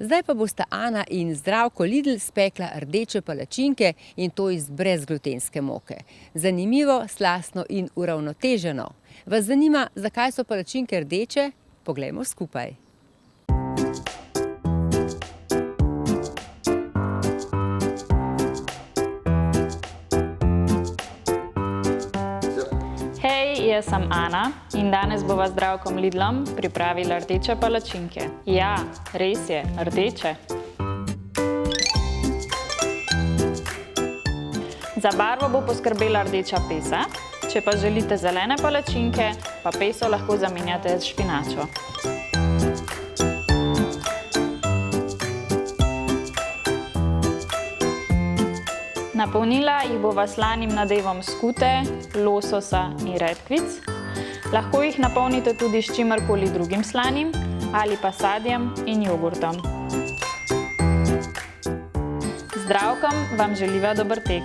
Zdaj pa bosta Ana in Zdravko Lidl spekla rdeče palačinke in to iz brezglutenske moke. Zanimivo, slastno in uravnoteženo. Vas zanima, zakaj so palačinke rdeče? Poglejmo skupaj. Hej, jaz sem Ana in danes bova z Zdravkom Lidlom pripravila rdeče palačinke. Ja, res je, rdeče. Za barvo bo poskrbela rdeča pesa. Če pa želite zelene palačinke, pa peso lahko zamenjate s špinačo. Napolnila jih bova slanim nadevom skute, lososa in redkvic. Lahko jih napolnite tudi s čimerkoli drugim slanim ali pa sadjem in jogurtom. Z Zdravkom vam želiva dober tek!